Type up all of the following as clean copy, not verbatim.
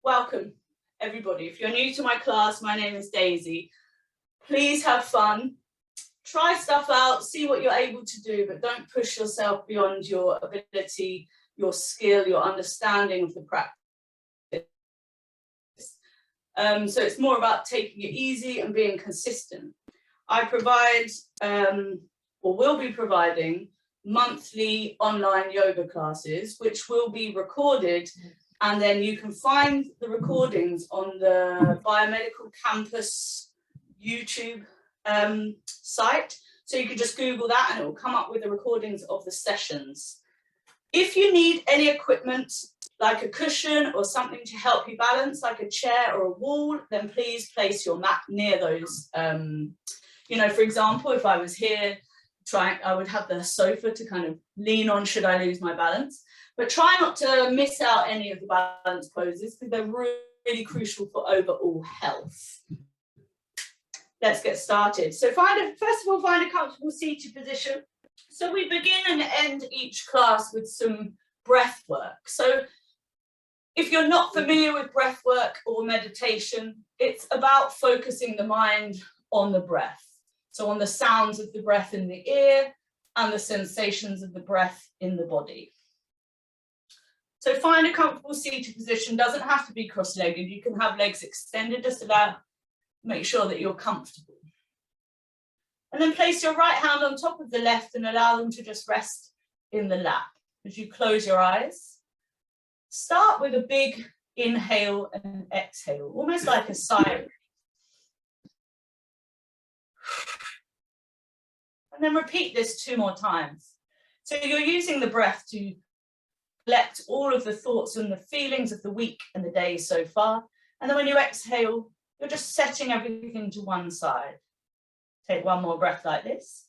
Welcome, everybody. If you're new to my class, my name is Daisy. Please have fun. Try stuff out, see what you're able to do, but don't push yourself beyond your ability, your skill, your understanding of the practice. So it's more about taking it easy and being consistent. I provide, or will be providing, monthly online yoga classes, which will be recorded, and then you can find the recordings on the Biomedical campus YouTube site. So you can just Google that and it will come up with the recordings of the sessions. If you need any equipment, like a cushion or something to help you balance, like a chair or a wall, then please place your mat near those. You know, for example, if I was here, I would have the sofa to kind of lean on should I lose my balance. But try not to miss out any of the balance poses because they're really crucial for overall health. Let's get started. So first of all, find a comfortable seated position. So we begin and end each class with some breath work. So if you're not familiar with breath work or meditation, it's about focusing the mind on the breath. So on the sounds of the breath in the ear and the sensations of the breath in the body. So find a comfortable seated position. Doesn't have to be cross-legged. You can have legs extended, just make sure that you're comfortable. And then place your right hand on top of the left and allow them to just rest in the lap. As you close your eyes, start with a big inhale and exhale, almost like a sigh. And then repeat this 2 more times. So you're using the breath to collect all of the thoughts and the feelings of the week and the day so far. And then when you exhale, you're just setting everything to one side. Take one more breath like this.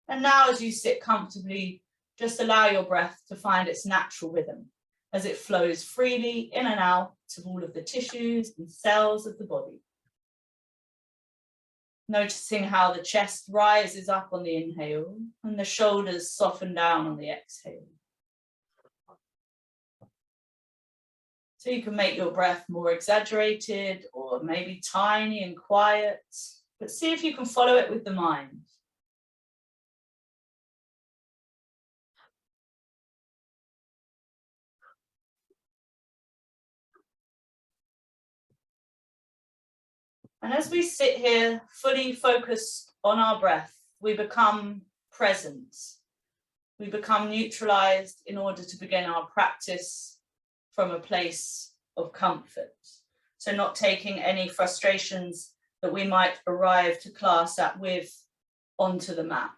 And now as you sit comfortably, just allow your breath to find its natural rhythm as it flows freely in and out of all of the tissues and cells of the body. Noticing how the chest rises up on the inhale and the shoulders soften down on the exhale. So you can make your breath more exaggerated or maybe tiny and quiet, but see if you can follow it with the mind. And as we sit here fully focused on our breath, we become present. We become neutralized in order to begin our practice from a place of comfort. So not taking any frustrations that we might arrive to class with onto the mat.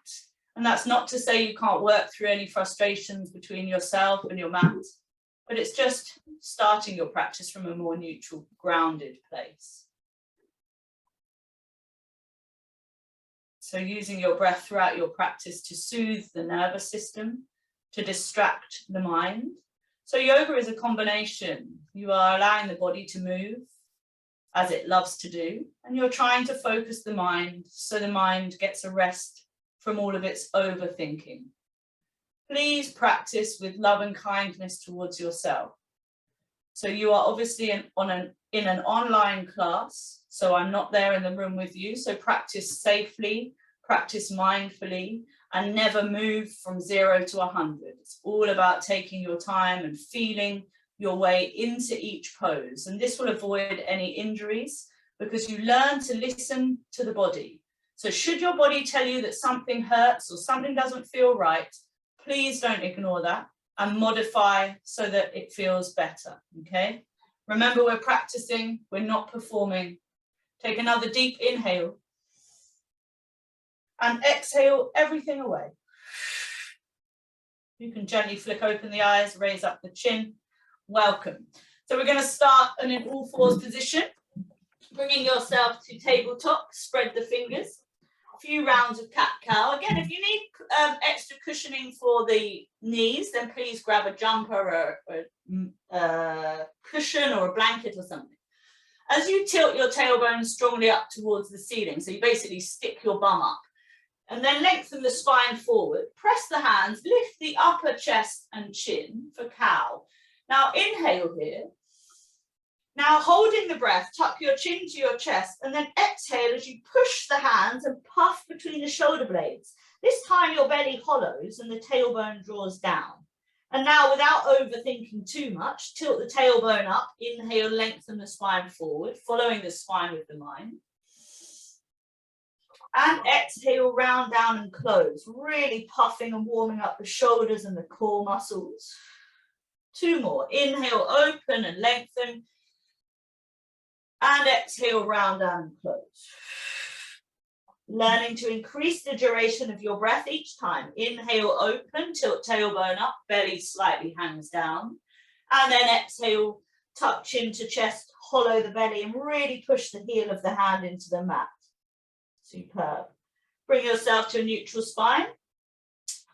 And that's not to say you can't work through any frustrations between yourself and your mat, but it's just starting your practice from a more neutral, grounded place. So using your breath throughout your practice to soothe the nervous system, to distract the mind. So yoga is a combination. You are allowing the body to move as it loves to do, and you're trying to focus the mind so the mind gets a rest from all of its overthinking. Please practice with love and kindness towards yourself. So you are obviously in an online class, so I'm not there in the room with you, so practice safely, practice mindfully, and never move from 0 to 100. It's all about taking your time and feeling your way into each pose. And this will avoid any injuries because you learn to listen to the body. So should your body tell you that something hurts or something doesn't feel right, please don't ignore that and modify so that it feels better, okay? Remember, we're practicing, we're not performing. Take another deep inhale. And exhale everything away. You can gently flick open the eyes, raise up the chin. Welcome. So we're going to start in an all fours position, bringing yourself to tabletop, spread the fingers. A few rounds of cat-cow. Again, if you need extra cushioning for the knees, then please grab a jumper or a cushion or a blanket or something. As you tilt your tailbone strongly up towards the ceiling, so you basically stick your bum up, And then lengthen the spine forward, press the hands, lift the upper chest and chin for cow. Now inhale here. Now holding the breath, tuck your chin to your chest and then exhale as you push the hands and puff between the shoulder blades. This time your belly hollows and the tailbone draws down. And now without overthinking too much, tilt the tailbone up, inhale, lengthen the spine forward, following the spine with the mind. And exhale, round down and close, really puffing and warming up the shoulders and the core muscles. 2 more, inhale, open and lengthen. And exhale, round down and close. Learning to increase the duration of your breath each time. Inhale, open, tilt tailbone up, belly slightly hangs down. And then exhale, tuck chin to chest, hollow the belly and really push the heel of the hand into the mat. Superb. Bring yourself to a neutral spine.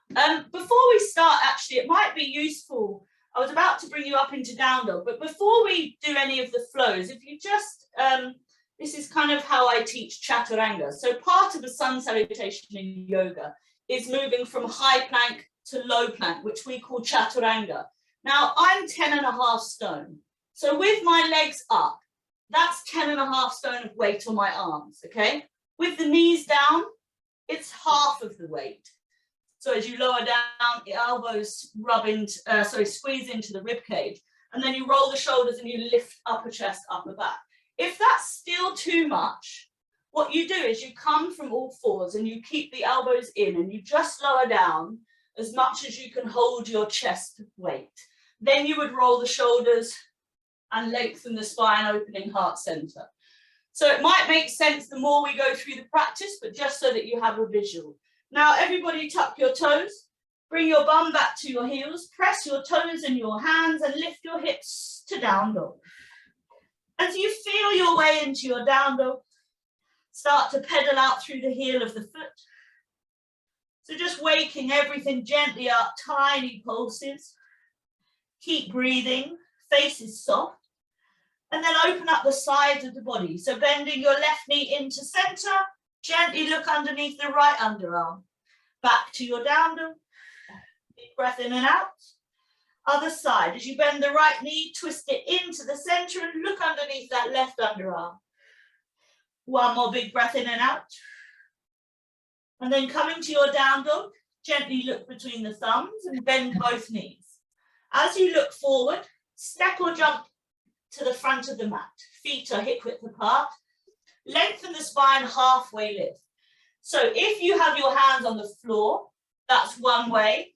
Before we start, actually, it might be useful. I was about to bring you up into down dog, but before we do any of the flows, if you just, this is kind of how I teach chaturanga. So part of the sun salutation in yoga is moving from high plank to low plank, which we call chaturanga. Now I'm 10.5 stone. So with my legs up, that's 10.5 stone of weight on my arms, okay? With the knees down, it's half of the weight. So as you lower down, the elbows squeeze into the rib cage, and then you roll the shoulders and you lift upper chest, upper back. If that's still too much, what you do is you come from all fours and you keep the elbows in and you just lower down as much as you can hold your chest weight. Then you would roll the shoulders and lengthen the spine, opening heart center. So it might make sense the more we go through the practice, but just so that you have a visual. Now, everybody tuck your toes, bring your bum back to your heels, press your toes in your hands and lift your hips to down dog. As you feel your way into your down dog, start to pedal out through the heel of the foot. So just waking everything gently up, tiny pulses. Keep breathing, face is soft. And then open up the sides of the body. So bending your left knee into center, gently look underneath the right underarm. Back to your down dog. Deep breath in and out. Other side. As you bend the right knee, twist it into the center and look underneath that left underarm. One more big breath in and out. And then coming to your down dog, gently look between the thumbs and bend both knees. As you look forward, step or jump to the front of the mat. Feet are hip width apart. Lengthen the spine, halfway lift. So if you have your hands on the floor, that's one way.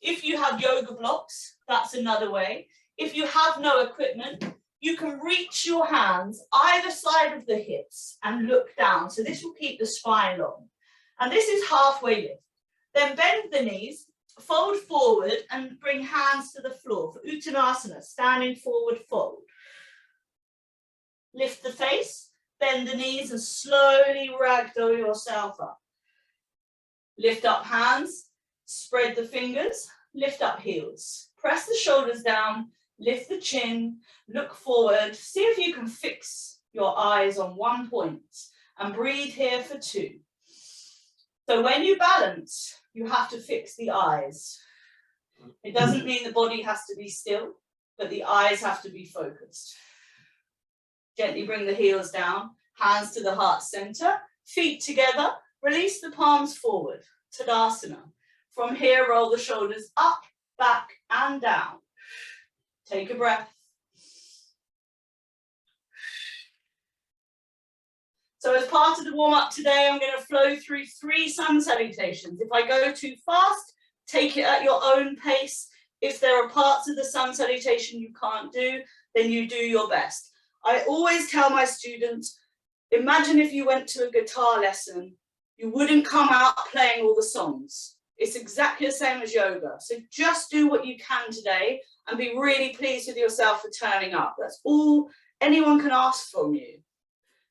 If you have yoga blocks, that's another way. If you have no equipment, you can reach your hands either side of the hips and look down. So this will keep the spine long. And this is halfway lift. Then bend the knees, fold forward and bring hands to the floor for Uttanasana, standing forward fold. Lift the face, bend the knees and slowly ragdoll yourself up. Lift up hands, spread the fingers, lift up heels. Press the shoulders down, lift the chin, look forward. See if you can fix your eyes on one point and breathe here for 2. So when you balance, you have to fix the eyes. It doesn't mean the body has to be still, but the eyes have to be focused. Gently bring the heels down, hands to the heart center, feet together, release the palms forward, Tadasana. From here, roll the shoulders up, back and down. Take a breath. So as part of the warm-up today, I'm going to flow through 3 sun salutations. If I go too fast, take it at your own pace. If there are parts of the sun salutation you can't do, then you do your best. I always tell my students, imagine if you went to a guitar lesson, you wouldn't come out playing all the songs. It's exactly the same as yoga. So just do what you can today and be really pleased with yourself for turning up. That's all anyone can ask from you.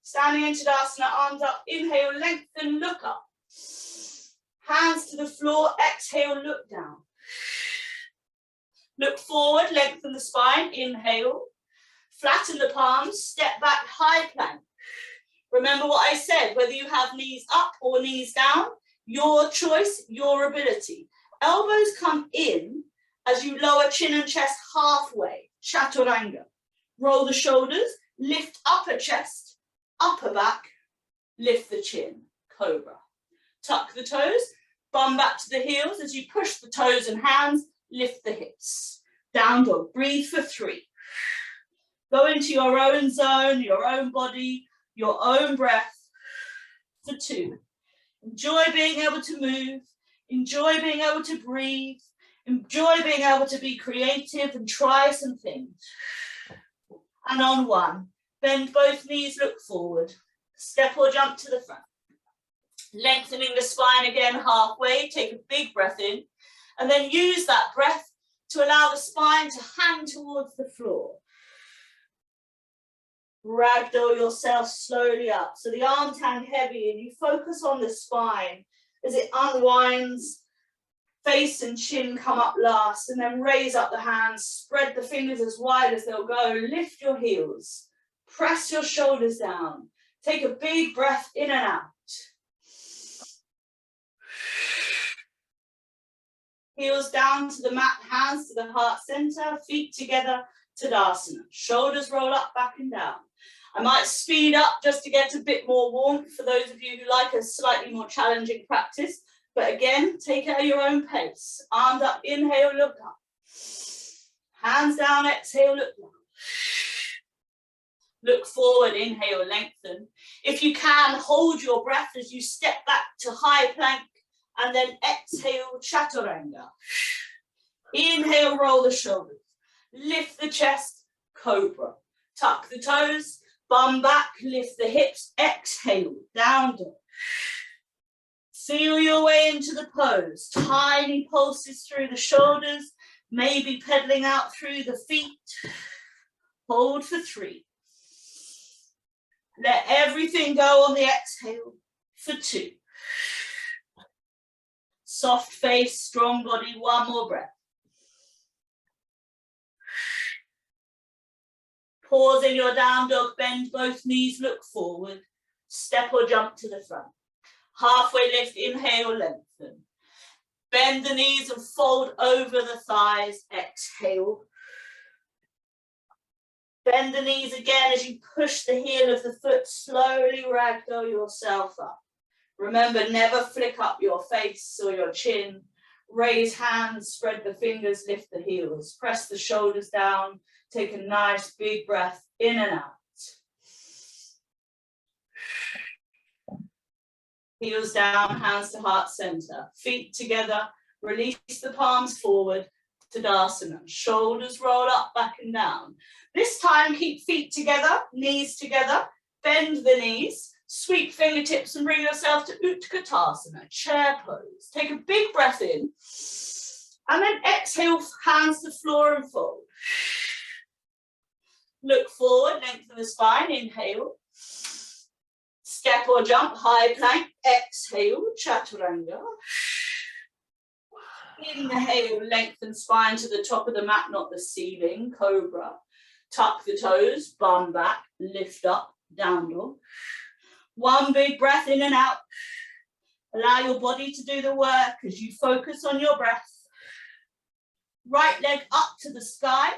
Standing in Tadasana, arms up, inhale, lengthen, look up. Hands to the floor, exhale, look down. Look forward, lengthen the spine, inhale. Flatten the palms, step back, high plank. Remember what I said, whether you have knees up or knees down, Your choice, your ability. Elbows come in as you lower chin and chest halfway, chaturanga. Roll the shoulders, lift upper chest, upper back, lift the chin, cobra. Tuck the toes, bum back to the heels as you push the toes and hands, lift the hips. Down dog, breathe for 3. Go into your own zone, your own body, your own breath for 2. Enjoy being able to move, enjoy being able to breathe, enjoy being able to be creative and try some things. And on 1, bend both knees, look forward, step or jump to the front. Lengthening the spine again halfway, take a big breath in, and then use that breath to allow the spine to hang towards the floor. Ragdoll yourself slowly up. So the arms hang heavy and you focus on the spine as it unwinds. Face and chin come up last, and then raise up the hands, spread the fingers as wide as they'll go, lift your heels, press your shoulders down, take a big breath in and out. Heels down to the mat, hands to the heart center, feet together, Tadasana. Shoulders roll up, back and down. I might speed up just to get a bit more warmth for those of you who like a slightly more challenging practice. But again, take it at your own pace. Arms up, inhale, look up. Hands down, exhale, look down. Look forward, inhale, lengthen. If you can, hold your breath as you step back to high plank and then exhale, chaturanga. Inhale, roll the shoulders. Lift the chest, cobra. Tuck the toes, bum back, lift the hips, exhale, down dog. Feel your way into the pose. Tiny pulses through the shoulders, maybe pedaling out through the feet. Hold for 3. Let everything go on the exhale for 2. Soft face, strong body, 1 more breath. Pause in your down dog, bend both knees, look forward. Step or jump to the front. Halfway lift, inhale, lengthen. Bend the knees and fold over the thighs, exhale. Bend the knees again as you push the heel of the foot, slowly ragdoll yourself up. Remember, never flick up your face or your chin. Raise hands, spread the fingers, lift the heels. Press the shoulders down, take a nice big breath in and out. Heels down, hands to heart center. Feet together, release the palms forward, Tadasana. Shoulders roll up, back and down. This time, keep feet together, knees together. Bend the knees, sweep fingertips and bring yourself to Utkatasana, chair pose. Take a big breath in, and then exhale, hands to floor and fold. Look forward, lengthen the spine, inhale. Step or jump, high plank, exhale, chaturanga. Inhale, lengthen spine to the top of the mat, not the ceiling, cobra. Tuck the toes, bum back, lift up, down dog. 1 big breath in and out. Allow your body to do the work as you focus on your breath. Right leg up to the sky,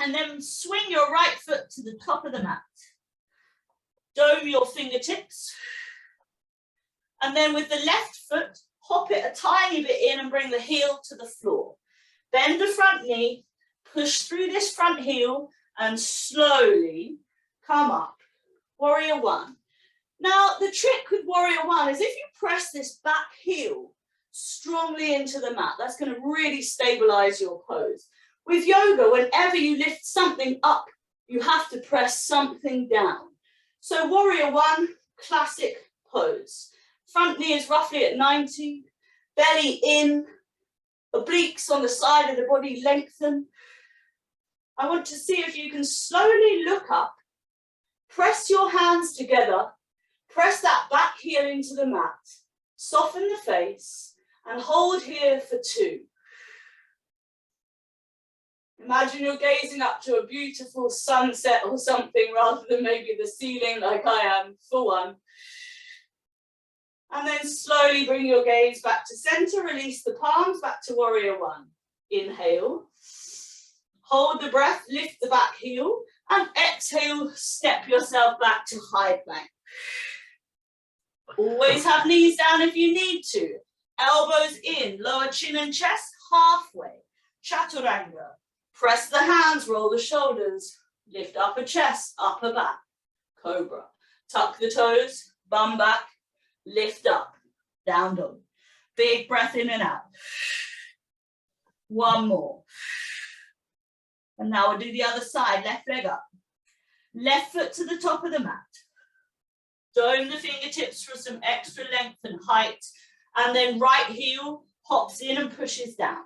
and then swing your right foot to the top of the mat. Dome your fingertips, and then with the left foot, hop it a tiny bit in and bring the heel to the floor. Bend the front knee, push through this front heel, and slowly come up. Warrior 1. Now, the trick with Warrior 1 is if you press this back heel strongly into the mat, that's going to really stabilize your pose. With yoga, whenever you lift something up, you have to press something down. So Warrior 1, classic pose. Front knee is roughly at 90, belly in, obliques on the side of the body lengthen. I want to see if you can slowly look up, press your hands together, press that back heel into the mat, soften the face, and hold here for 2. Imagine you're gazing up to a beautiful sunset or something rather than maybe the ceiling like I am for 1. And then slowly bring your gaze back to center, release the palms back to warrior one. Inhale, hold the breath, lift the back heel, and exhale, step yourself back to high plank. Always have knees down if you need to. Elbows in, lower chin and chest, halfway. Chaturanga. Press the hands, roll the shoulders, lift upper chest, upper back. Cobra. Tuck the toes, bum back, lift up, down dog. Big breath in and out. One more. And now we'll do the other side, left leg up. Left foot to the top of the mat. Dome the fingertips for some extra length and height. And then right heel hops in and pushes down.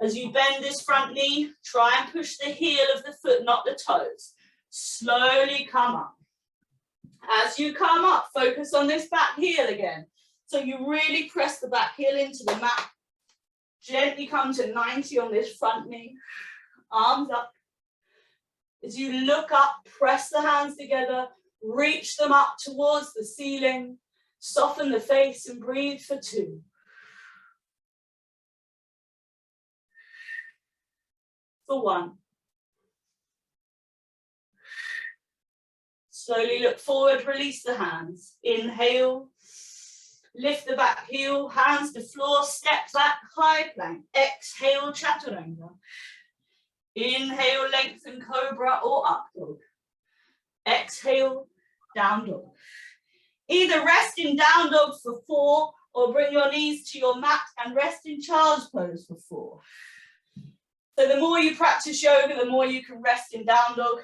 As you bend this front knee, try and push the heel of the foot, not the toes. Slowly come up. As you come up, focus on this back heel again. So you really press the back heel into the mat. Gently come to 90 on this front knee. Arms up. As you look up, press the hands together, reach them up towards the ceiling, soften the face and breathe for 2. For 1. Slowly look forward, release the hands. Inhale, lift the back heel, hands to floor, step back, high plank. Exhale, chaturanga. Inhale, lengthen cobra or up dog. Exhale, down dog. Either rest in down dog for 4 or bring your knees to your mat and rest in child's pose for 4. So the more you practice yoga, the more you can rest in down dog.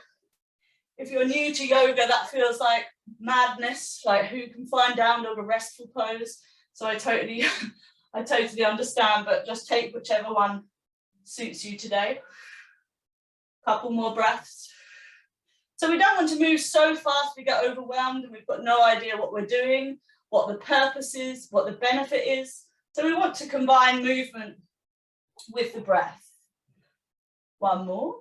If you're new to yoga, that feels like madness, like who can find down dog a restful pose? So I totally understand, but just take whichever one suits you today. Couple more breaths. So we don't want to move so fast we get overwhelmed and we've got no idea what we're doing, what the purpose is, what the benefit is. So we want to combine movement with the breath. One more.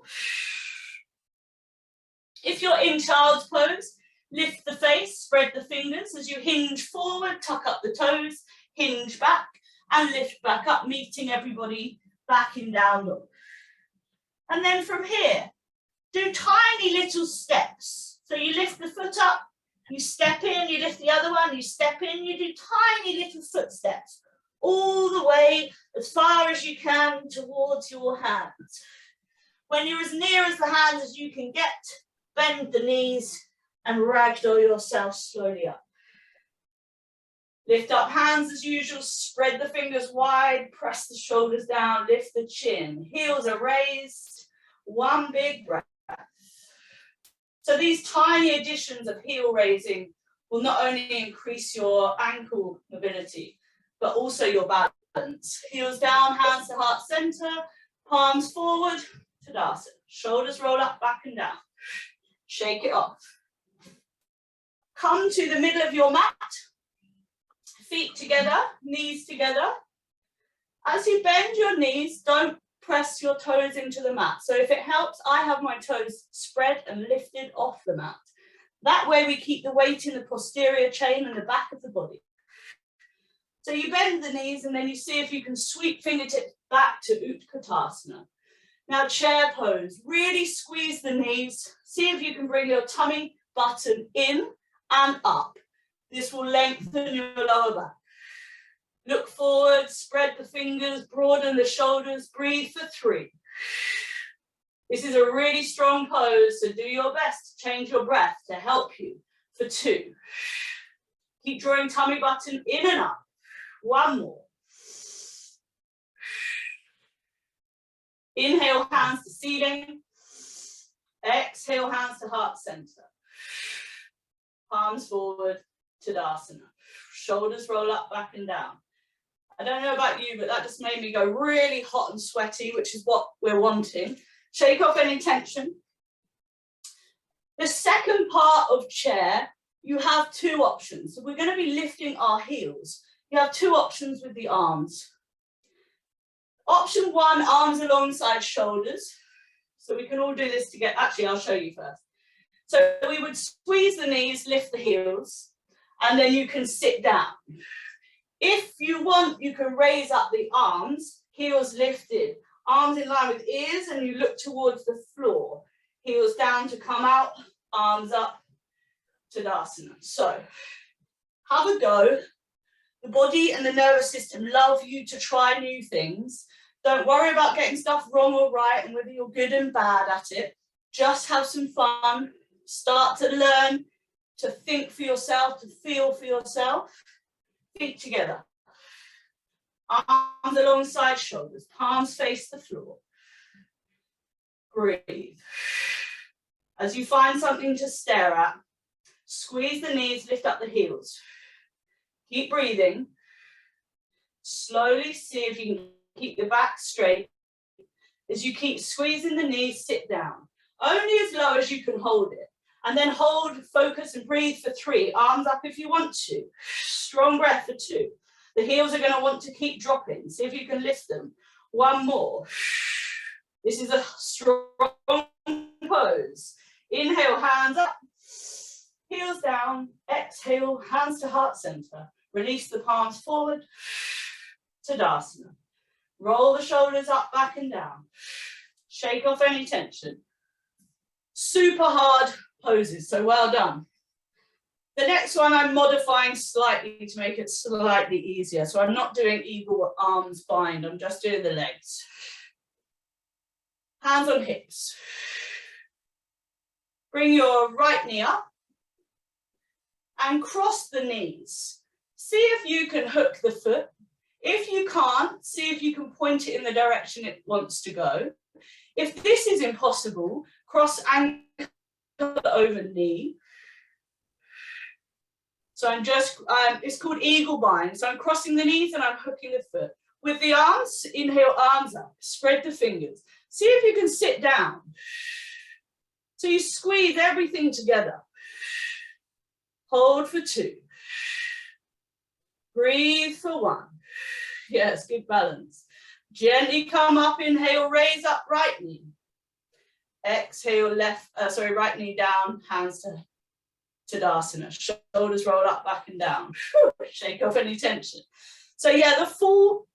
If you're in child's pose, lift the face, spread the fingers as you hinge forward, tuck up the toes, hinge back and lift back up, meeting everybody back in down dog. And then from here, do tiny little steps. So you lift the foot up, you step in, you lift the other one, you step in, you do tiny little footsteps all the way as far as you can towards your hands. When you're as near as the hands as you can get, bend the knees and ragdoll yourself slowly up. Lift up hands as usual, spread the fingers wide, press the shoulders down, lift the chin. Heels are raised, one big breath. So these tiny additions of heel raising will not only increase your ankle mobility, but also your balance. Heels down, hands to heart center, palms forward, Tadasana. Shoulders roll up, back and down. Shake it off. Come to the middle of your mat. Feet together, knees together. As you bend your knees, don't press your toes into the mat. So if it helps, I have my toes spread and lifted off the mat. That way we keep the weight in the posterior chain and the back of the body. So you bend the knees and then you see if you can sweep fingertips back to Utkatasana. Now chair pose, really squeeze the knees. See if you can bring your tummy button in and up. This will lengthen your lower back. Look forward, spread the fingers, broaden the shoulders, breathe for 3. This is a really strong pose, so do your best to change your breath to help you for 2. Keep drawing tummy button in and up. 1 more. Inhale, hands to ceiling. Exhale, hands to heart center. Palms forward, Tadasana. Shoulders roll up, back and down. I don't know about you, but that just made me go really hot and sweaty, which is what we're wanting. Shake off any tension. The second part of chair, you have 2 options. So we're going to be lifting our heels. You have 2 options with the arms. Option 1, arms alongside shoulders. So we can all do this together. Actually, I'll show you first. So we would squeeze the knees, lift the heels. And then you can sit down. If you want, you can raise up the arms, heels lifted, arms in line with ears, and you look towards the floor. Heels down to come out, arms up, Tadasana. So, have a go. The body and the nervous system love you to try new things. Don't worry about getting stuff wrong or right and whether you're good and bad at it. Just have some fun. Start to learn to think for yourself, to feel for yourself. Feet together. Arms alongside shoulders. Palms face the floor. Breathe. As you find something to stare at, squeeze the knees, lift up the heels. Keep breathing. Slowly see if you can keep the back straight. As you keep squeezing the knees, sit down. Only as low as you can hold it. And then hold, focus and breathe for 3. Arms up if you want to. Strong breath for 2. The heels are going to want to keep dropping. See if you can lift them. 1 more. This is a strong pose. Inhale, hands up. Heels down. Exhale, hands to heart center. Release the palms forward. Tadasana. Roll the shoulders up, back and down. Shake off any tension. Super hard poses, so well done. The next one I'm modifying slightly to make it slightly easier. So I'm not doing eagle arms bind, I'm just doing the legs. Hands on hips. Bring your right knee up and cross the knees. See if you can hook the foot. If you can't, see if you can point it in the direction it wants to go. If this is impossible, cross ankle over knee. So I'm just, it's called eagle bind. So I'm crossing the knees and I'm hooking the foot. With the arms, inhale, arms up, spread the fingers. See if you can sit down. So you squeeze everything together. Hold for 2. Breathe for 1. Yes, good balance. Gently come up, inhale, raise up right knee. Exhale, right knee down, hands to Tadasana. Shoulders roll up, back and down. Shake off any tension. So yeah, the full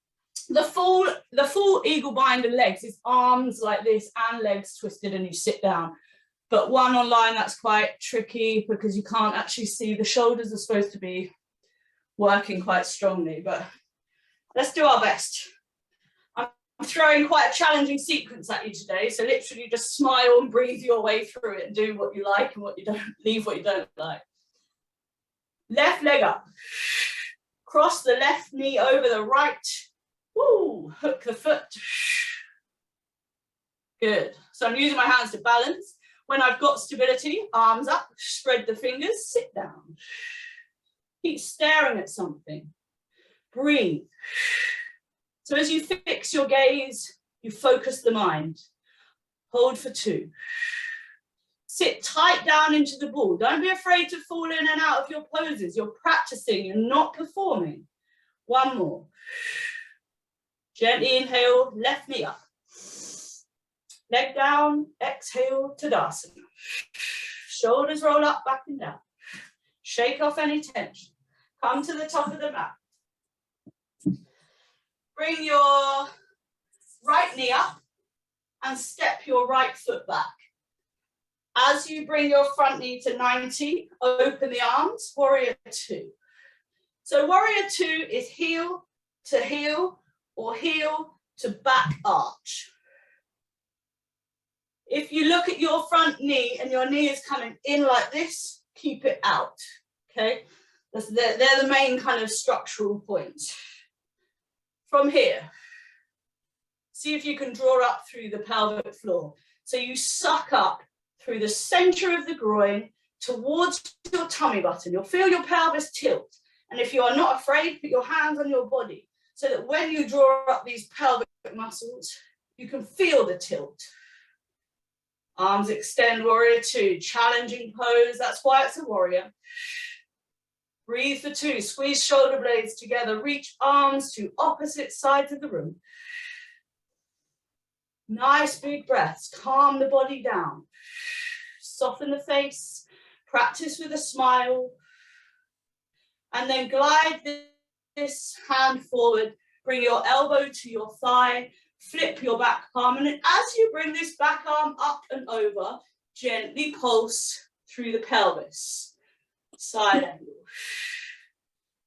eagle bind and legs is arms like this and legs twisted and you sit down. But one online, that's quite tricky because you can't actually see. The shoulders are supposed to be working quite strongly, but let's do our best. I'm throwing quite a challenging sequence at you today, so literally just smile and breathe your way through it and do what you like and what you don't, leave what you don't like. Left leg up. Cross the left knee over the right. Woo, hook the foot. Good. So I'm using my hands to balance. When I've got stability, arms up, spread the fingers, sit down. Keep staring at something. Breathe. So as you fix your gaze, you focus the mind. Hold for 2. Sit tight down into the ball. Don't be afraid to fall in and out of your poses. You're practicing, you're not performing. 1 more. Gently inhale, left knee up. Leg down, exhale, Tadasana. Shoulders roll up, back and down. Shake off any tension. Come to the top of the mat. Bring your right knee up and step your right foot back. As you bring your front knee to 90, open the arms, warrior 2. So warrior 2 is heel or heel to back arch. If you look at your front knee and your knee is coming in like this, keep it out, okay? They're the main kind of structural points. From here, see if you can draw up through the pelvic floor. So you suck up through the center of the groin towards your tummy button. You'll feel your pelvis tilt. And if you are not afraid, put your hands on your body so that when you draw up these pelvic muscles, you can feel the tilt. Arms extend, warrior 2, challenging pose. That's why it's a warrior. Breathe for 2, squeeze shoulder blades together, reach arms to opposite sides of the room. Nice big breaths, calm the body down. Soften the face, practice with a smile. And then glide this hand forward, bring your elbow to your thigh, flip your back palm, and as you bring this back arm up and over, gently pulse through the pelvis, side angle.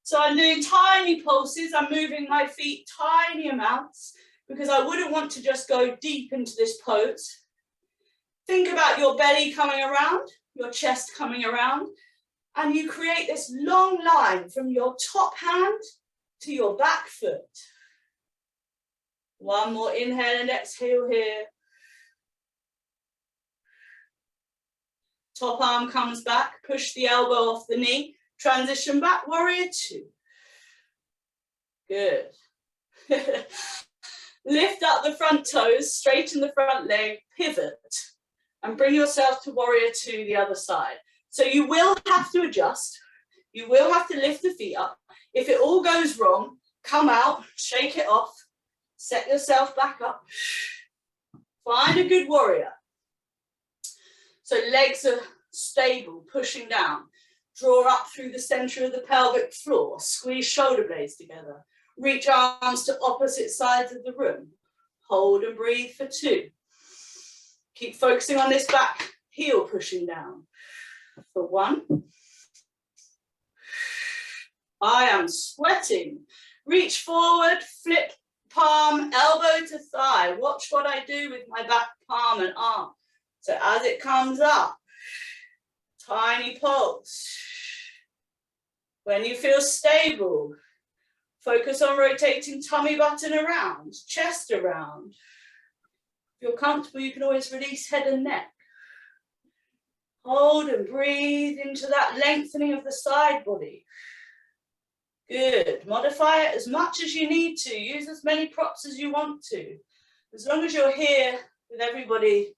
So I'm doing tiny pulses, I'm moving my feet tiny amounts because I wouldn't want to just go deep into this pose. Think about your belly coming around, your chest coming around, and you create this long line from your top hand to your back foot. One more inhale and exhale here. Top arm comes back, push the elbow off the knee, transition back, warrior two. Good. Lift up the front toes, straighten the front leg, pivot, and bring yourself to warrior two the other side. So you will have to adjust. You will have to lift the feet up. If it all goes wrong, come out, shake it off, set yourself back up. Find a good warrior. So legs are stable, pushing down. Draw up through the center of the pelvic floor. Squeeze shoulder blades together. Reach arms to opposite sides of the room. Hold and breathe for two. Keep focusing on this back heel pushing down. For one. I am sweating. Reach forward, flip palm, elbow to thigh. Watch what I do with my back palm and arm. So as it comes up, tiny pulse. When you feel stable, focus on rotating tummy button around, chest around. If you're comfortable, you can always release head and neck. Hold and breathe into that lengthening of the side body. Good. Modify it as much as you need to. Use as many props as you want to. As long as you're here with everybody,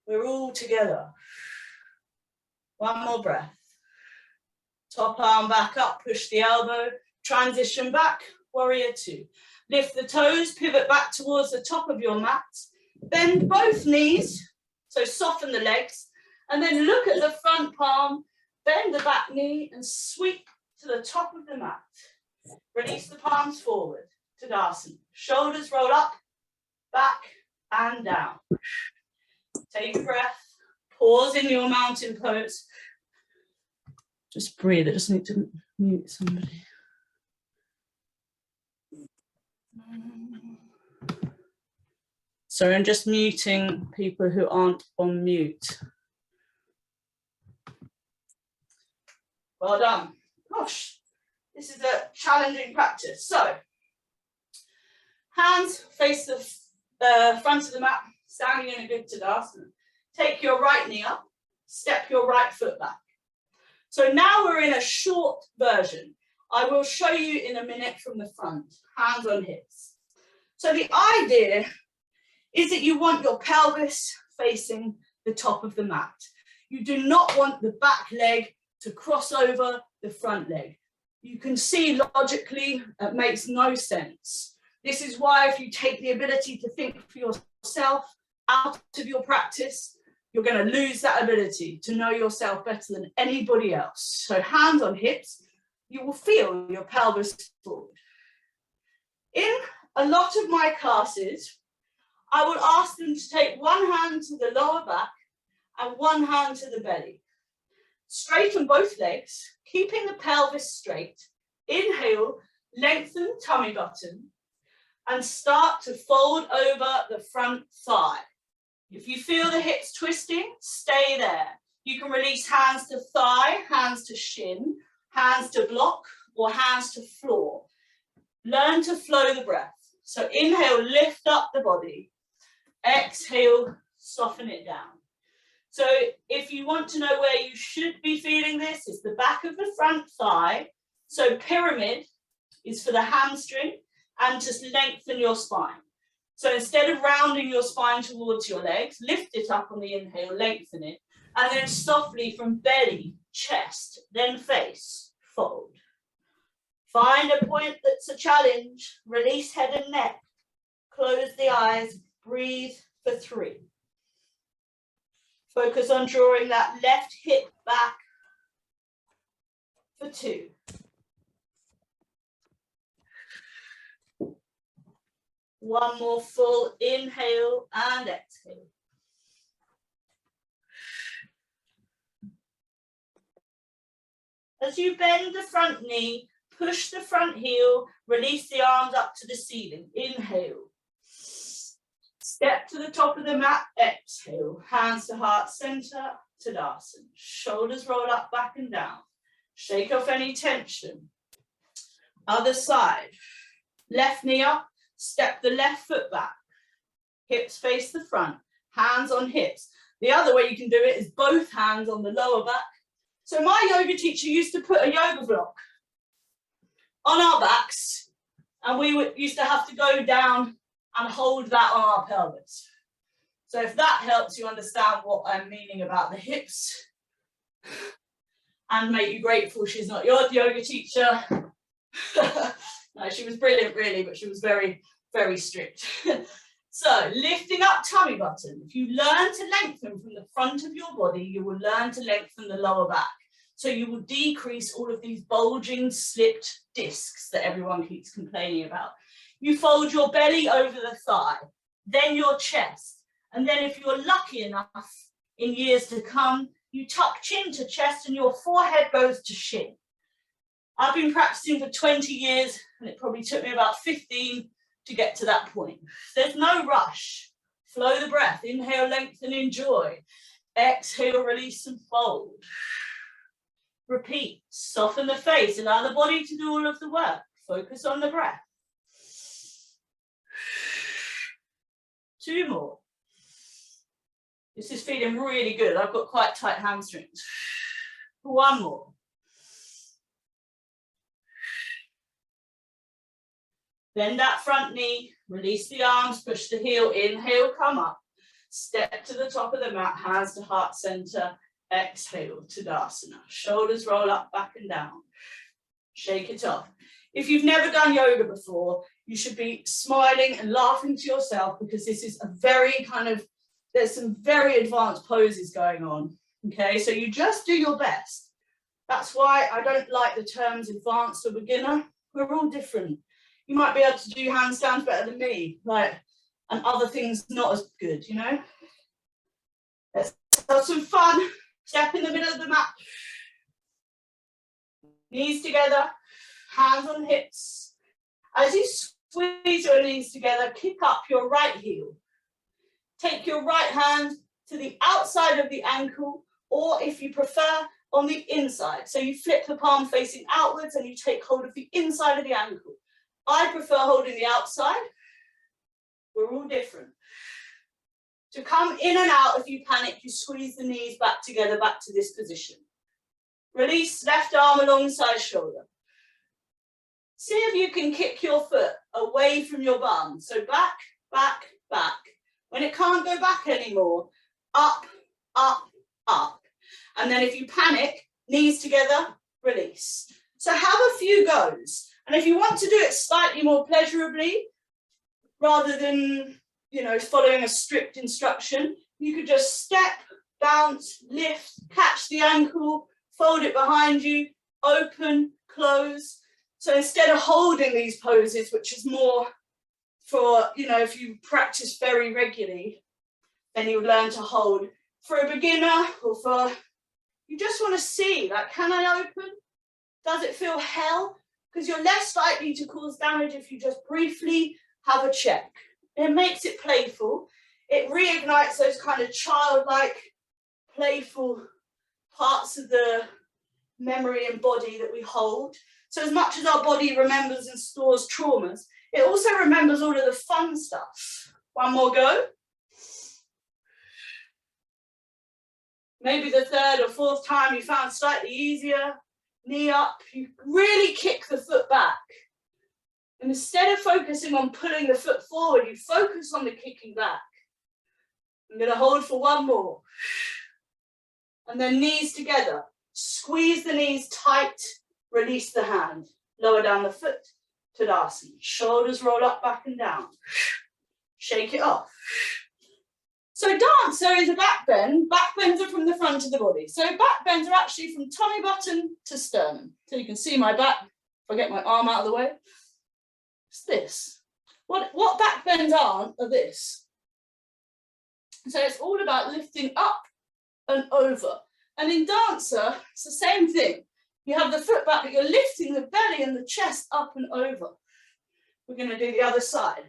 we're all together. One more breath. Top arm back up, push the elbow, transition back, warrior two. Lift the toes, pivot back towards the top of your mat. Bend both knees, so soften the legs. And then look at the front palm, bend the back knee and sweep to the top of the mat. Release the palms forward, Tadasana. Shoulders roll up, back and down. Take a breath, pause in your mountain pose. Just breathe, I just need to mute somebody. So I'm just muting people who aren't on mute. Well done. Gosh, this is a challenging practice. So, hands face the front of the mat, standing in a good Tadasana. Take your right knee up, step your right foot back. So now we're in a short version. I will show you in a minute from the front, hands on hips. So the idea is that you want your pelvis facing the top of the mat. You do not want the back leg to cross over the front leg. You can see logically it makes no sense. This is why if you take the ability to think for yourself out of your practice, you're going to lose that ability to know yourself better than anybody else. So hands on hips, you will feel your pelvis forward. In a lot of my classes, I will ask them to take one hand to the lower back and one hand to the belly. Straighten both legs, keeping the pelvis straight. Inhale, lengthen tummy button, and start to fold over the front thigh. If you feel the hips twisting, stay there. You can release hands to thigh, hands to shin, hands to block, or hands to floor. Learn to flow the breath. So inhale, lift up the body. Exhale, soften it down. So if you want to know where you should be feeling this, it's the back of the front thigh. So pyramid is for the hamstring and to lengthen your spine. So instead of rounding your spine towards your legs, lift it up on the inhale, lengthen it, and then softly from belly, chest, then face, fold. Find a point that's a challenge, release head and neck, close the eyes, breathe for 3. Focus on drawing that left hip back for 2. One more full inhale and exhale. As you bend the front knee, push the front heel, release the arms up to the ceiling. Inhale. Step to the top of the mat, exhale. Hands to heart center, Tadasana. Shoulders roll up, back and down. Shake off any tension. Other side. Left knee up, step the left foot back. Hips face the front, hands on hips. The other way you can do it is both hands on the lower back. So my yoga teacher used to put a yoga block on our backs, and we used to have to go down and hold that on our pelvis. So if that helps you understand what I'm meaning about the hips and make you grateful she's not your yoga teacher. No, she was brilliant really, but she was very, very strict. So lifting up tummy button. If you learn to lengthen from the front of your body, you will learn to lengthen the lower back. So you will decrease all of these bulging, slipped discs that everyone keeps complaining about. You fold your belly over the thigh, then your chest. And then if you're lucky enough in years to come, you tuck chin to chest and your forehead goes to shin. I've been practicing for 20 years and it probably took me about 15 to get to that point. There's no rush. Flow the breath. Inhale, lengthen, enjoy. Exhale, release and fold. Repeat. Soften the face. Allow the body to do all of the work. Focus on the breath. 2 more. This is feeling really good. I've got quite tight hamstrings. 1 more. Bend that front knee, release the arms, push the heel, inhale, come up. Step to the top of the mat, hands to heart center, exhale, Tadasana. Shoulders roll up, back and down. Shake it off. If you've never done yoga before, you should be smiling and laughing to yourself because this is a very there's some very advanced poses going on, okay? So you just do your best. That's why I don't like the terms advanced or beginner. We're all different. You might be able to do handstands better than me, and other things not as good, you know? Let's have some fun. Step in the middle of the mat. Knees together, hands on hips. As you squeeze your knees together, kick up your right heel. Take your right hand to the outside of the ankle, or if you prefer, on the inside. So you flip the palm facing outwards and you take hold of the inside of the ankle. I prefer holding the outside. We're all different. To come in and out, if you panic, you squeeze the knees back together, back to this position. Release left arm alongside shoulder. See if you can kick your foot away from your bum. So back, back, back. When it can't go back anymore, up, up, up. And then if you panic, knees together, release. So have a few goes. And if you want to do it slightly more pleasurably, rather than, following a strict instruction, you could just step, bounce, lift, catch the ankle, fold it behind you, open, close. So instead of holding these poses, which is more for, if you practice very regularly, then you learn to hold. For a beginner or for, you just want to see, can I open? Does it feel hell? Because you're less likely to cause damage if you just briefly have a check. It makes it playful. It reignites those kind of childlike, playful parts of the memory and body that we hold. So as much as our body remembers and stores traumas, it also remembers all of the fun stuff. 1 more go. Maybe the 3rd or 4th time you found slightly easier. Knee up, you really kick the foot back. And instead of focusing on pulling the foot forward, you focus on the kicking back. I'm going to hold for 1 more. And then knees together. Squeeze the knees tight, release the hand. Lower down the foot, Tadasana. Shoulders roll up, back and down. Shake it off. So dancer is a back bend. Back bends are from the front of the body. So back bends are actually from tummy button to sternum. So you can see my back. If I get my arm out of the way, it's this. What back bends are this. So it's all about lifting up and over. And in dancer, it's the same thing. You have the foot back, but you're lifting the belly and the chest up and over. We're going to do the other side.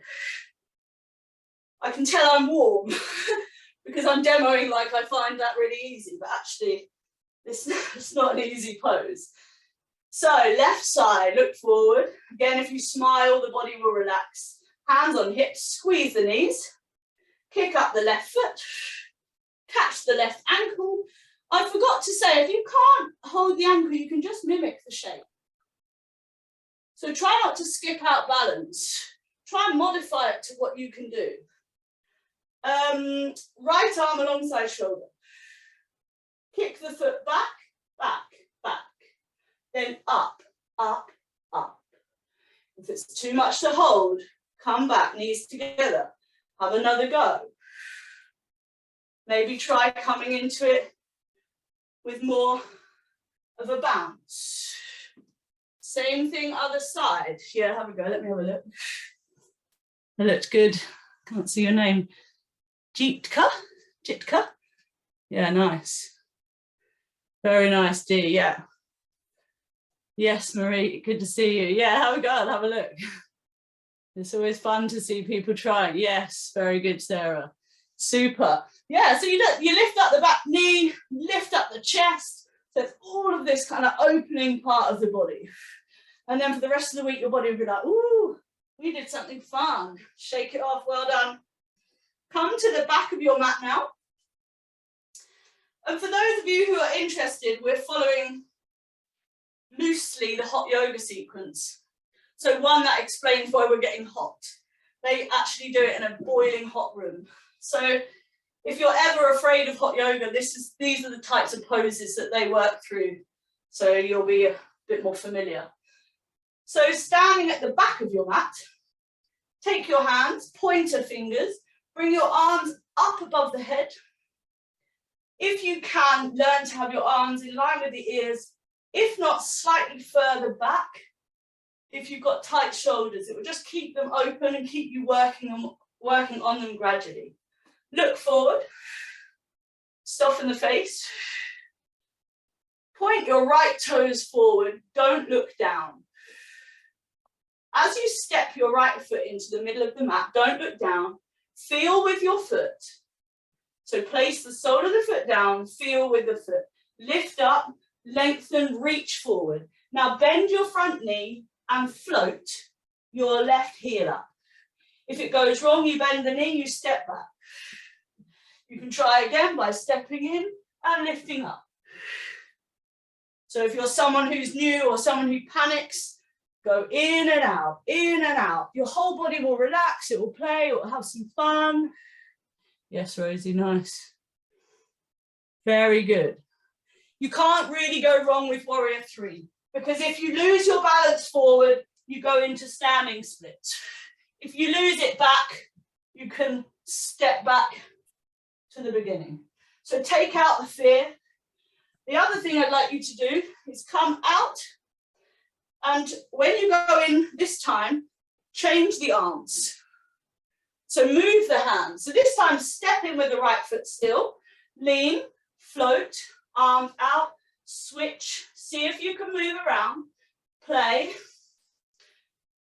I can tell I'm warm because I'm demoing like I find that really easy, but actually it's not an easy pose. So left side, look forward. Again, if you smile, the body will relax. Hands on hips, squeeze the knees. Kick up the left foot. Catch the left ankle. I forgot to say, if you can't hold the ankle, you can just mimic the shape. So try not to skip out balance. Try and modify it to what you can do. Right arm alongside shoulder. Kick the foot back, back, back. Then up, up, up. If it's too much to hold, come back, knees together. Have another go. Maybe try coming into it with more of a bounce. Same thing, other side. Yeah, have a go. Let me have a look. That looks good. Can't see your name. Jitka? Jitka? Yeah, nice. Very nice, Dee. Yeah. Yes, Marie, good to see you. Yeah, have a go. Have a look. It's always fun to see people trying. Yes, very good, Sarah. Super. Yeah, so you lift up the back knee, lift up the chest. So it's all of this kind of opening part of the body. And then for the rest of the week, your body will be like, ooh, we did something fun. Shake it off, well done. Come to the back of your mat now. And for those of you who are interested, we're following loosely the hot yoga sequence. So one that explains why we're getting hot. They actually do it in a boiling hot room. So if you're ever afraid of hot yoga, these are the types of poses that they work through. So you'll be a bit more familiar. So standing at the back of your mat, take your hands, pointer fingers, bring your arms up above the head. If you can, learn to have your arms in line with the ears, if not slightly further back. If you've got tight shoulders, it will just keep them open and keep you working on them gradually. Look forward, soften the face. Point your right toes forward, don't look down. As you step your right foot into the middle of the mat, don't look down, feel with your foot. So place the sole of the foot down, feel with the foot. Lift up, lengthen, reach forward. Now bend your front knee and float your left heel up. If it goes wrong, you bend the knee, you step back. You can try again by stepping in and lifting up. So if you're someone who's new or someone who panics, go in and out, in and out. Your whole body will relax, it will play, it will have some fun. Yes, Rosie, nice. Very good. You can't really go wrong with Warrior 3, because if you lose your balance forward, you go into standing splits. If you lose it back, you can step back to the beginning. So take out the fear. The other thing I'd like you to do is come out, and when you go in this time, change the arms. So move the hands. So this time, step in with the right foot still, lean, float, arms out, switch, see if you can move around, play.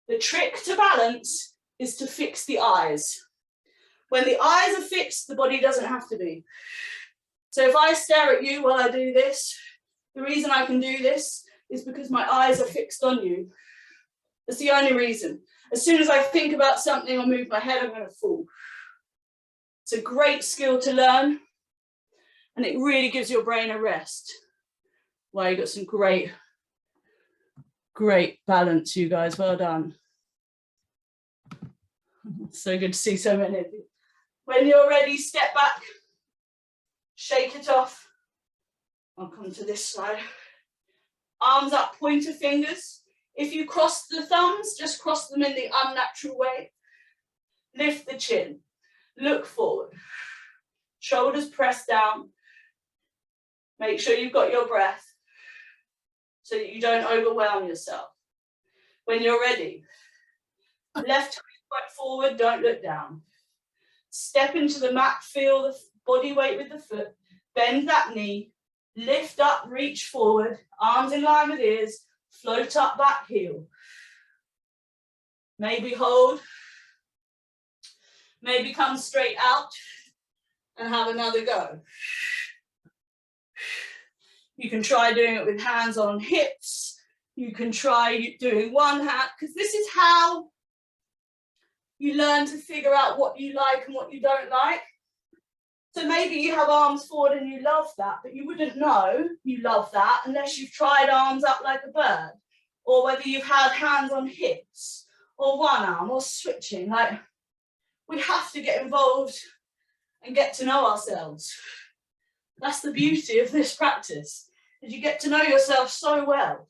The trick to balance is to fix the eyes. When the eyes are fixed, the body doesn't have to be. So if I stare at you while I do this, the reason I can do this is because my eyes are fixed on you. That's the only reason. As soon as I think about something or move my head, I'm going to fall. It's a great skill to learn, and it really gives your brain a rest. Wow, you got some great balance, you guys. Well done. So good to see so many of you. When you're ready, step back, shake it off. I'll come to this side. Arms up, pointer fingers. If you cross the thumbs, just cross them in the unnatural way. Lift the chin, look forward. Shoulders press down. Make sure you've got your breath so that you don't overwhelm yourself. When you're ready, left Point forward, don't look down. Step into the mat, feel the body weight with the foot, bend that knee, lift up, reach forward, arms in line with ears, float up, back heel. Maybe hold, maybe come straight out and have another go. You can try doing it with hands on hips. You can try doing one hand, because this is how you learn to figure out what you like and what you don't like. So maybe you have arms forward and you love that, but you wouldn't know you love that unless you've tried arms up like a bird, or whether you've had hands on hips, or one arm, or switching. Like, we have to get involved and get to know ourselves. That's the beauty of this practice, is you get to know yourself so well,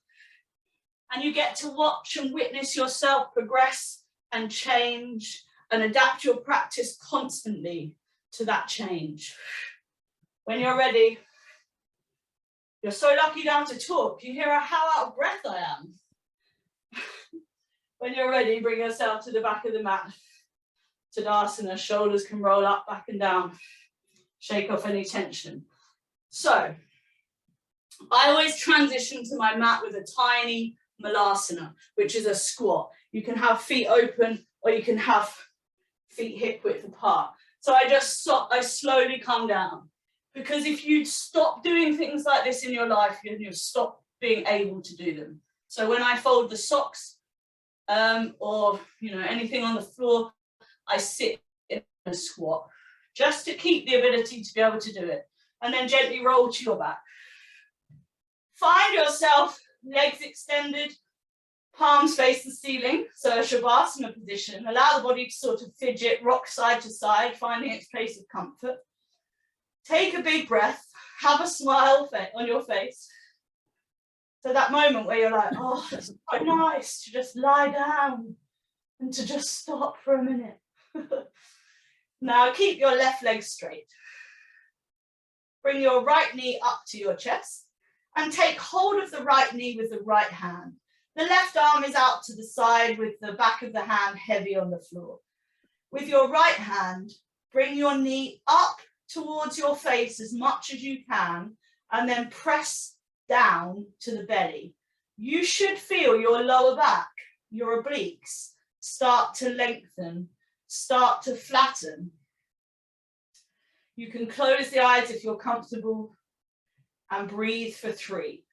and you get to watch and witness yourself progress and change and adapt your practice constantly to that change. When you're ready, you're so lucky down to talk. You hear how out of breath I am. When you're ready, bring yourself to the back of the mat. Tadasana, shoulders can roll up, back and down. Shake off any tension. So, I always transition to my mat with a tiny malasana, which is a squat. You can have feet open, or you can have feet hip width apart. So I slowly come down, because if you stop doing things like this in your life, you'll stop being able to do them. So when I fold the socks, or anything on the floor, I sit in a squat, just to keep the ability to be able to do it, and then gently roll to your back. Find yourself legs extended, palms face the ceiling, so a shavasana position. Allow the body to sort of fidget, rock side to side, finding its place of comfort. Take a big breath, have a smile on your face. So that moment where you're like, oh, it's so nice to just lie down and to just stop for a minute. Now keep your left leg straight. Bring your right knee up to your chest and take hold of the right knee with the right hand. The left arm is out to the side with the back of the hand heavy on the floor. With your right hand, bring your knee up towards your face as much as you can, and then press down to the belly. You should feel your lower back, your obliques, start to lengthen, start to flatten. You can close the eyes if you're comfortable and breathe for 3.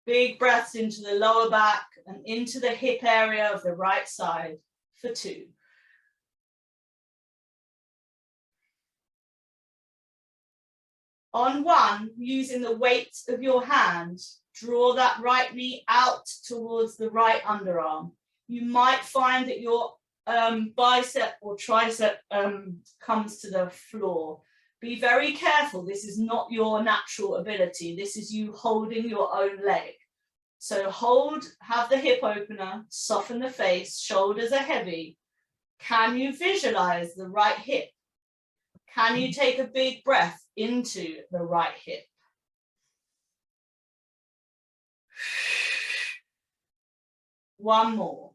Big breaths into the lower back and into the hip area of the right side for 2. On 1, using the weight of your hand, draw that right knee out towards the right underarm. You might find that your bicep or tricep comes to the floor. Be very careful. This is not your natural ability. This is you holding your own leg. So hold, have the hip opener, soften the face, shoulders are heavy. Can you visualize the right hip? Can you take a big breath into the right hip? One more.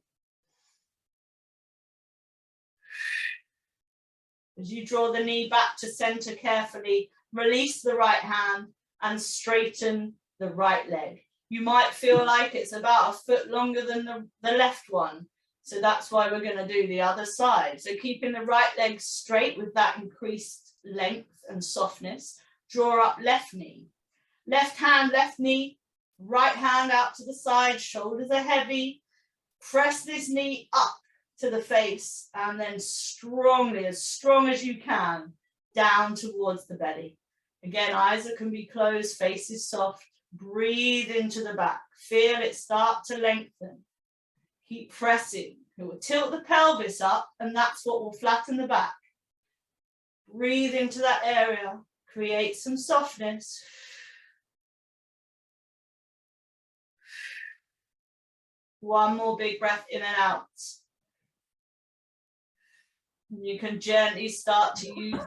As you draw the knee back to center carefully, release the right hand and straighten the right leg. You might feel like it's about a foot longer than the left one. So that's why we're going to do the other side. So keeping the right leg straight with that increased length and softness. Draw up left knee. Left hand, left knee. Right hand out to the side. Shoulders are heavy. Press this knee up to the face, and then strongly, as strong as you can, down towards the belly. Again, eyes can be closed, face is soft. Breathe into the back. Feel it start to lengthen. Keep pressing. It will tilt the pelvis up, and that's what will flatten the back. Breathe into that area. Create some softness. One more big breath in and out. You can gently start to use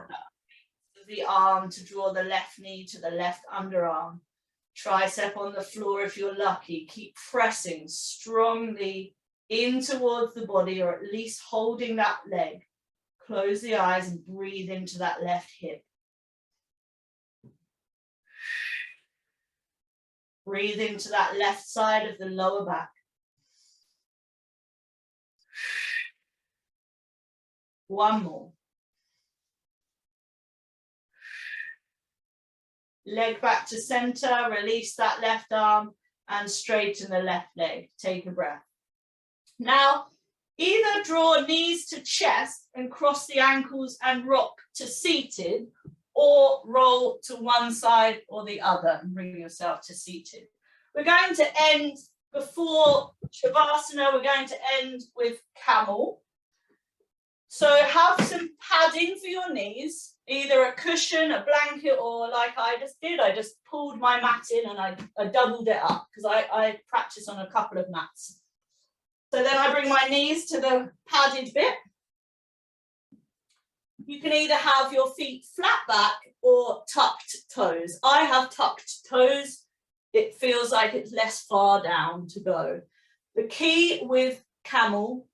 the arm to draw the left knee to the left underarm. Tricep on the floor if you're lucky. Keep pressing strongly in towards the body, or at least holding that leg. Close the eyes and breathe into that left hip. Breathe into that left side of the lower back. One more. Leg back to center, release that left arm and straighten the left leg. Take a breath. Now, either draw knees to chest and cross the ankles and rock to seated, or roll to one side or the other and bring yourself to seated. We're going to end before Shavasana, we're going to end with camel. So have some padding for your knees, either a cushion, a blanket, or like I just did, I just pulled my mat in and I doubled it up because I practice on a couple of mats. So then I bring my knees to the padded bit. You can either have your feet flat back or tucked toes. I have tucked toes. It feels like it's less far down to go. The key with camel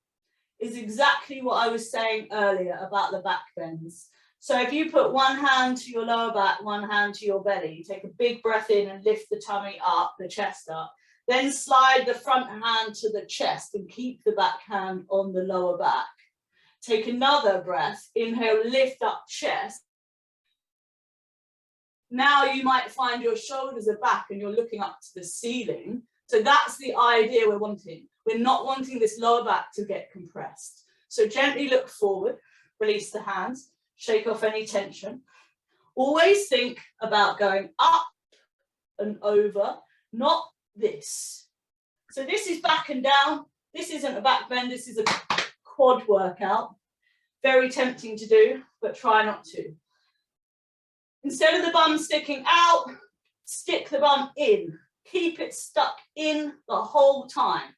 is exactly what I was saying earlier about the back bends. So if you put one hand to your lower back, one hand to your belly, take a big breath in and lift the tummy up, the chest up, then slide the front hand to the chest and keep the back hand on the lower back. Take another breath, inhale, lift up chest. Now you might find your shoulders are back and you're looking up to the ceiling. So that's the idea we're wanting. We're not wanting this lower back to get compressed. So gently look forward, release the hands, shake off any tension. Always think about going up and over, not this. So this is back and down. This isn't a back bend, this is a quad workout. Very tempting to do, but try not to. Instead of the bum sticking out, stick the bum in. Keep it stuck in the whole time.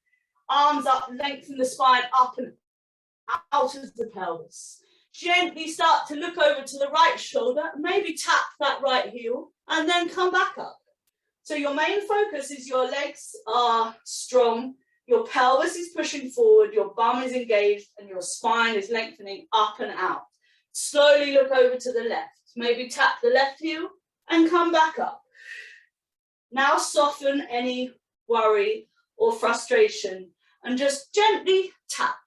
Arms up, lengthen the spine up and out of the pelvis. Gently start to look over to the right shoulder, maybe tap that right heel, and then come back up. So your main focus is your legs are strong, your pelvis is pushing forward, your bum is engaged, and your spine is lengthening up and out. Slowly look over to the left. Maybe tap the left heel and come back up. Now soften any worry or frustration and just gently tap,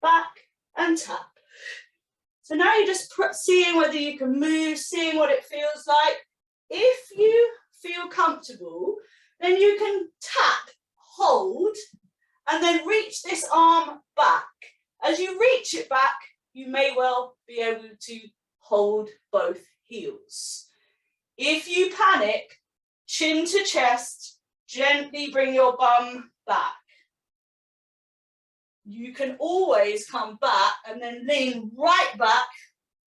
back and tap. So now you're just seeing whether you can move, seeing what it feels like. If you feel comfortable, then you can tap, hold, and then reach this arm back. As you reach it back, you may well be able to hold both heels. If you panic, chin to chest, gently bring your bum back. You can always come back and then lean right back,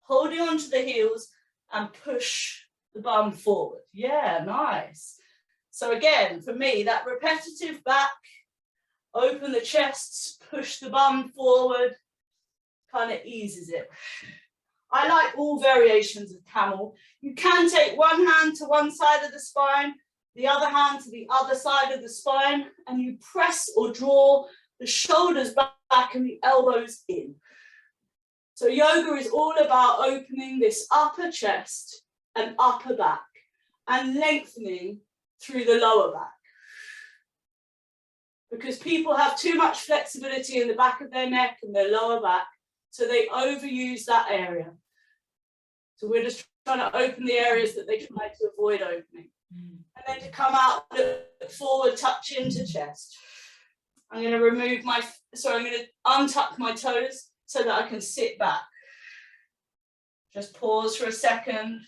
holding onto the heels and push the bum forward. Yeah, nice. So again, for me, that repetitive back, open the chest, push the bum forward, kind of eases it. I like all variations of camel. You can take one hand to one side of the spine, the other hand to the other side of the spine, and you press or draw the shoulders back and the elbows in. So yoga is all about opening this upper chest and upper back and lengthening through the lower back. Because people have too much flexibility in the back of their neck and their lower back, so they overuse that area. So we're just trying to open the areas that they try to avoid opening. And then to come out, look forward, touch into chest. I'm going to remove I'm going to untuck my toes so that I can sit back. Just pause for a second.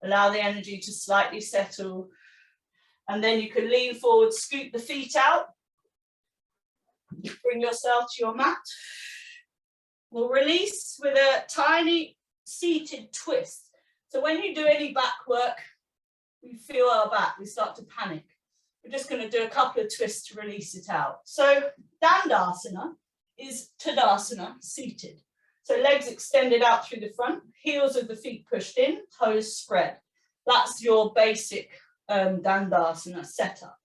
Allow the energy to slightly settle. And then you can lean forward, scoot the feet out. Bring yourself to your mat. We'll release with a tiny seated twist. So when you do any back work, we feel our back, we start to panic. We're just going to do a couple of twists to release it out. So Dandasana is Tadasana, seated. So legs extended out through the front, heels of the feet pushed in, toes spread. That's your basic Dandasana setup.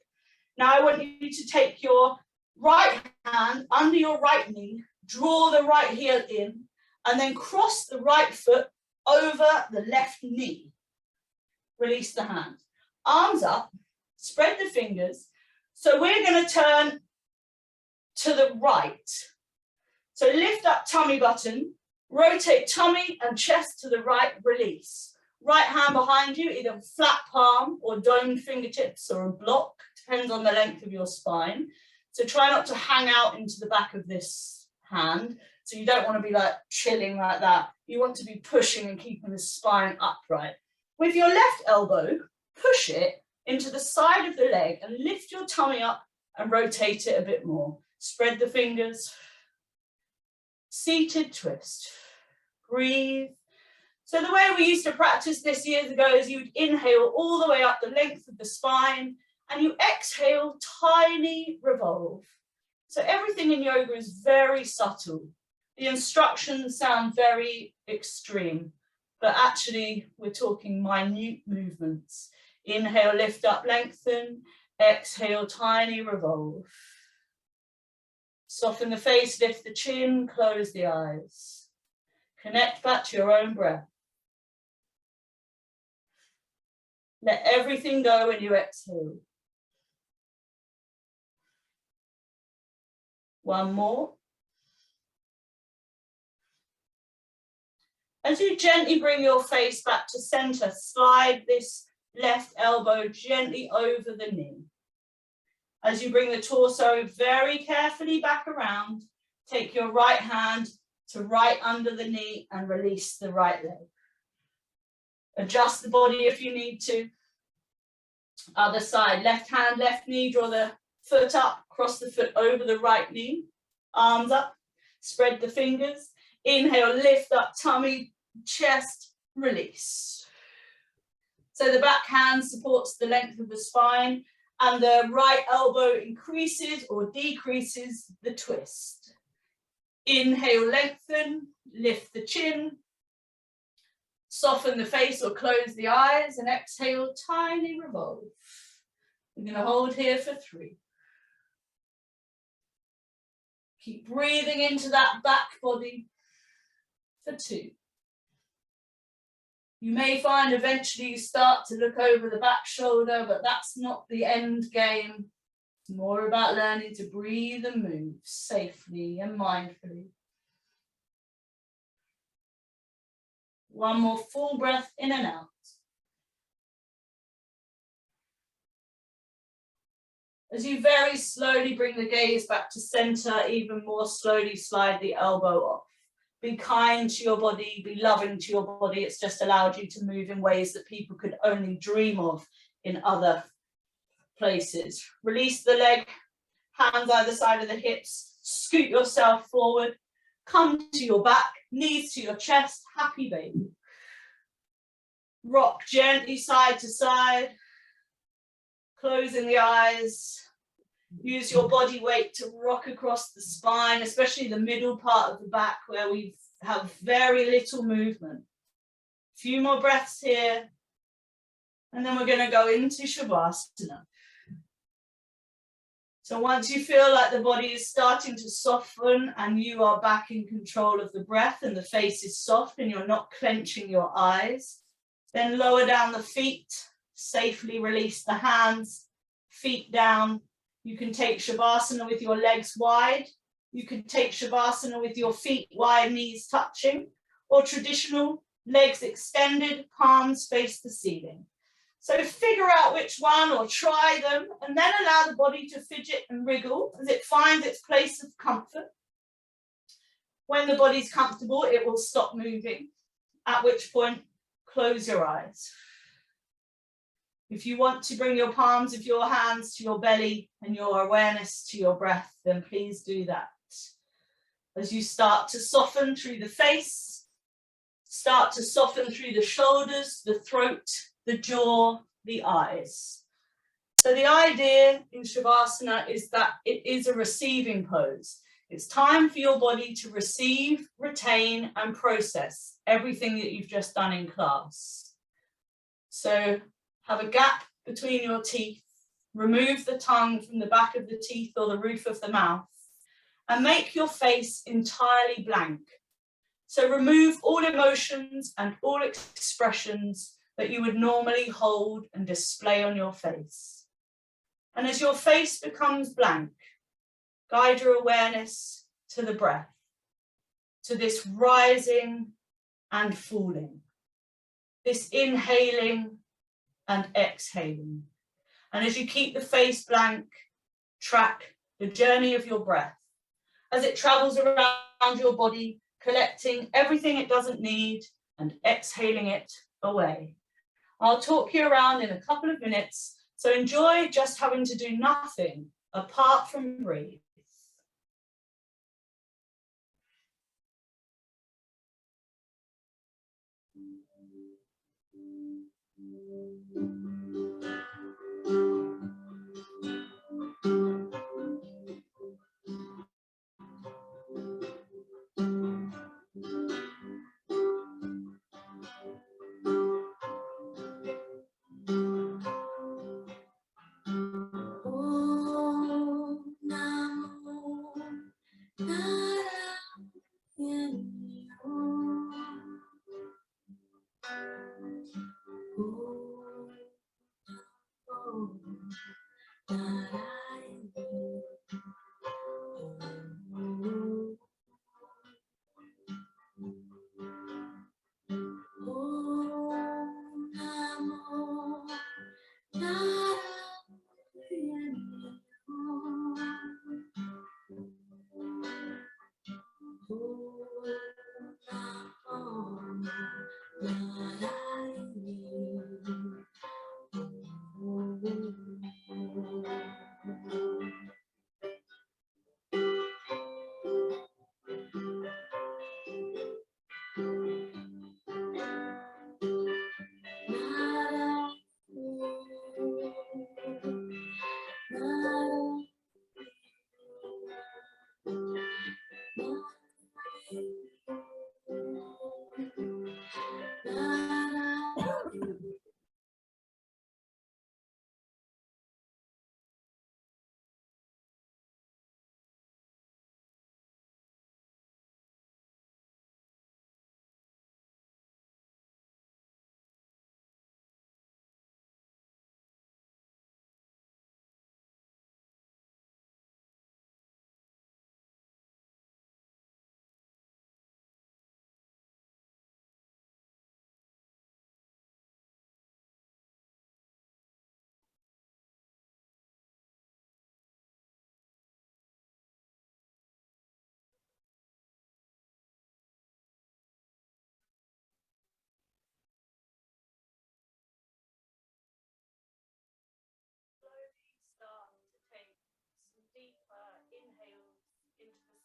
Now I want you to take your Right hand under your right knee, draw the right heel in, and then cross the right foot over the left knee. Release the hand. Arms up, spread the fingers. So we're going to turn to the right. So lift up tummy button, rotate tummy and chest to the right, release. Right hand behind you, either flat palm or domed fingertips or a block, depends on the length of your spine. So try not to hang out into the back of this hand. So you don't want to be like chilling like that. You want to be pushing and keeping the spine upright. With your left elbow, push it into the side of the leg and lift your tummy up and rotate it a bit more. Spread the fingers. Seated twist. Breathe. So the way we used to practice this years ago is you'd inhale all the way up the length of the spine and you exhale, tiny revolve. So everything in yoga is very subtle. The instructions sound very extreme, but actually we're talking minute movements. Inhale, lift up, lengthen. Exhale, tiny revolve. Soften the face, lift the chin, close the eyes. Connect back to your own breath. Let everything go when you exhale. One more. As you gently bring your face back to center, slide this left elbow gently over the knee. As you bring the torso very carefully back around, take your right hand to right under the knee and release the right leg. Adjust the body if you need to. Other side, left hand, left knee, draw the foot up, cross the foot over the right knee. Arms up, spread the fingers. Inhale, lift up tummy, chest, release. So the back hand supports the length of the spine and the right elbow increases or decreases the twist. Inhale, lengthen, lift the chin. Soften the face or close the eyes and exhale, tiny revolve. We're going to hold here for 3. Keep breathing into that back body for 2. You may find eventually you start to look over the back shoulder, but that's not the end game. It's more about learning to breathe and move safely and mindfully. One more full breath in and out. As you very slowly bring the gaze back to center, even more slowly slide the elbow off. Be kind to your body, be loving to your body. It's just allowed you to move in ways that people could only dream of in other places. Release the leg, hands either side of the hips, scoot yourself forward, come to your back, knees to your chest, happy baby. Rock gently side to side, closing the eyes. Use your body weight to rock across the spine, especially the middle part of the back where we have very little movement. A few more breaths here, and then we're going to go into Shavasana. So once you feel like the body is starting to soften and you are back in control of the breath and the face is soft and you're not clenching your eyes, then lower down the feet, safely release the hands, feet down. You can take Shavasana with your legs wide. You can take Shavasana with your feet wide, knees touching, or traditional, legs extended, palms face the ceiling. So figure out which one or try them, and then allow the body to fidget and wriggle as it finds its place of comfort. When the body's comfortable, it will stop moving, at which point, close your eyes. If you want to bring your palms of your hands to your belly and your awareness to your breath, then please do that. As you start to soften through the face, start to soften through the shoulders, the throat, the jaw, the eyes. So the idea in Shavasana is that it is a receiving pose. It's time for your body to receive, retain, and process everything that you've just done in class. So have a gap between your teeth, Remove the tongue from the back of the teeth or the roof of the mouth and make your face entirely blank. So remove all emotions and all expressions that you would normally hold and display on your face. And as your face becomes blank, guide your awareness to the breath, to this rising and falling, this inhaling and exhaling. And as you keep the face blank, track the journey of your breath as it travels around your body, collecting everything it doesn't need and exhaling it away. I'll talk you around in a couple of minutes, so enjoy just having to do nothing apart from breathe.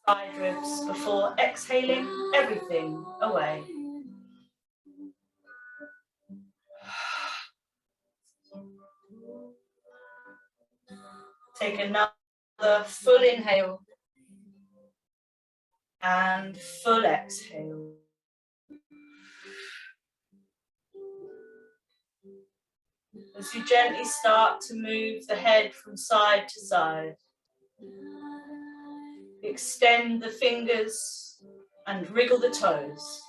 Side ribs before exhaling everything away. Take another full inhale and full exhale. As you gently start to move the head from side to side, extend the fingers and wriggle the toes.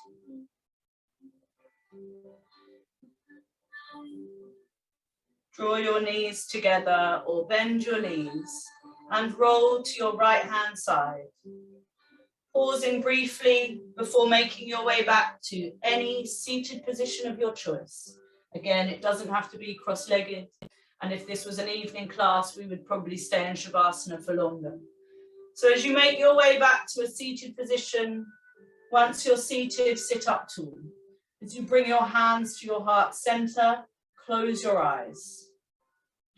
Draw your knees together or bend your knees and roll to your right hand side. Pausing briefly before making your way back to any seated position of your choice. Again, it doesn't have to be cross-legged, and if this was an evening class, we would probably stay in Shavasana for longer. So as you make your way back to a seated position, once you're seated, sit up tall. As you bring your hands to your heart center, close your eyes.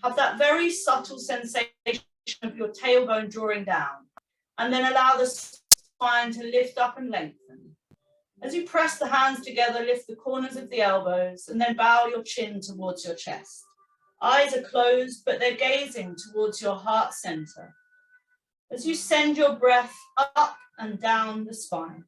Have that very subtle sensation of your tailbone drawing down, and then allow the spine to lift up and lengthen. As you press the hands together, lift the corners of the elbows, and then bow your chin towards your chest. Eyes are closed, but they're gazing towards your heart center. As you send your breath up and down the spine.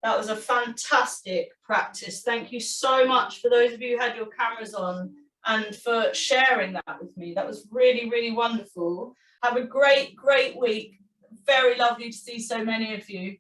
That was a fantastic practice. Thank you so much for those of you who had your cameras on and for sharing that with me. That was really, really wonderful. Have a great, great week. Very lovely to see so many of you.